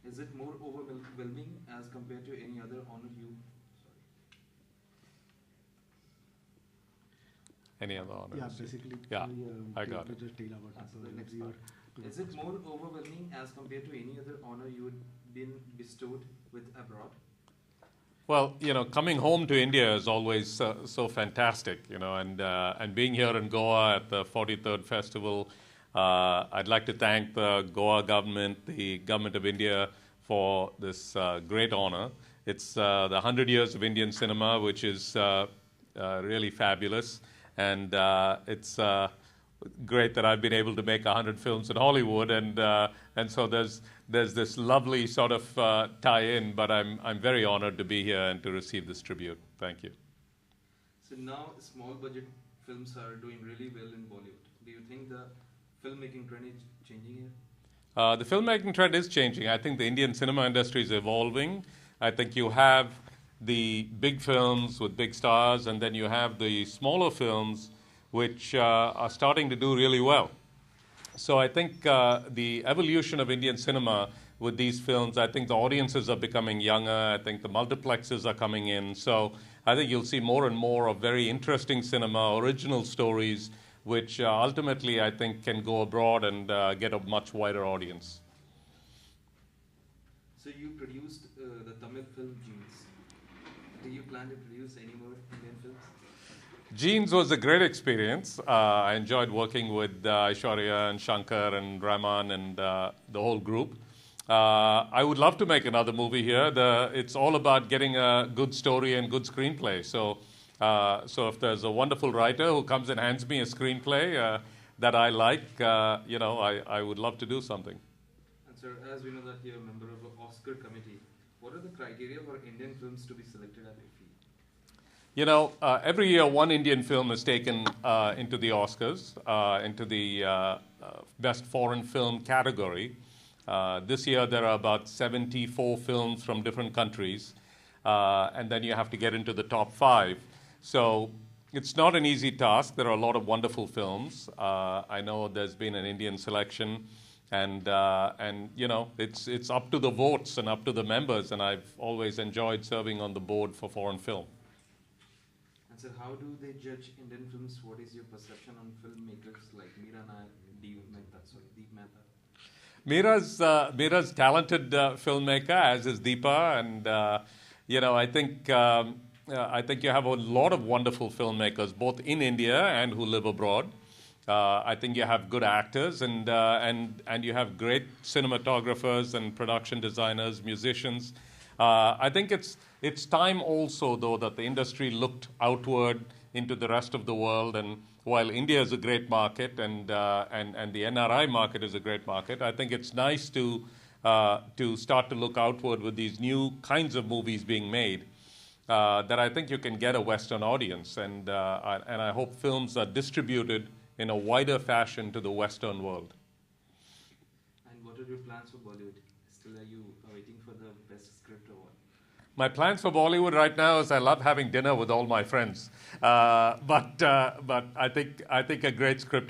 Is it more overwhelming as compared to any other honor you? Any other honors? Yeah, basically. Yeah, I to, got to it. just tell about So the next part. Is it more overwhelming as compared to any other honor you had been bestowed with abroad? Well, coming home to India is always so fantastic, and being here in Goa at the 43rd Festival, I'd like to thank the Goa government, the government of India, for this great honor. It's the 100 years of Indian cinema, which is really fabulous, and it's great that I've been able to make 100 films in Hollywood, and so there's this lovely sort of tie-in. But I'm very honored to be here and to receive this tribute. Thank you. So now small budget films are doing really well in Bollywood. Do you think the filmmaking trend is changing here? The filmmaking trend is changing. I think the Indian cinema industry is evolving. I think you have the big films with big stars, and then you have the smaller films which are starting to do really well. So I think the evolution of Indian cinema with these films, I think the audiences are becoming younger. I think the multiplexes are coming in. So I think you'll see more and more of very interesting cinema, original stories, which ultimately I think can go abroad and get a much wider audience. So you produced the Tamil film Jeans. Do you plan to produce any more Indian films? Jeans was a great experience. I enjoyed working with Aishwarya and Shankar and Rahman and the whole group. I would love to make another movie here. It's all about getting a good story and good screenplay. So if there's a wonderful writer who comes and hands me a screenplay that I like, I would love to do something. And sir, as we know that you're a member of the Oscar committee, what are the criteria for Indian films to be selected at IFFI? Every year one Indian film is taken into the Oscars, into the Best Foreign Film category. This year there are about 74 films from different countries, and then you have to get into the top 5. So it's not an easy task. There are a lot of wonderful films. I know there's been an Indian selection, and it's up to the votes and up to the members, and I've always enjoyed serving on the board for foreign film. So how do they judge Indian films? What is your perception on filmmakers like Meera Nayak, Deep Mehta? Meera's talented filmmaker, as is Deepa, and I think you have a lot of wonderful filmmakers, both in India and who live abroad. I think you have good actors, and you have great cinematographers and production designers, musicians. I think it's time also, though, that the industry looked outward into the rest of the world. And while India is a great market and the NRI market is a great market, I think it's nice to start to look outward with these new kinds of movies being made that I think you can get a Western audience. And I hope films are distributed in a wider fashion to the Western world. And what are your plans for Bollywood? Still, are you waiting for the Best Script Award? My plans for Bollywood right now is I love having dinner with all my friends, but I think a great script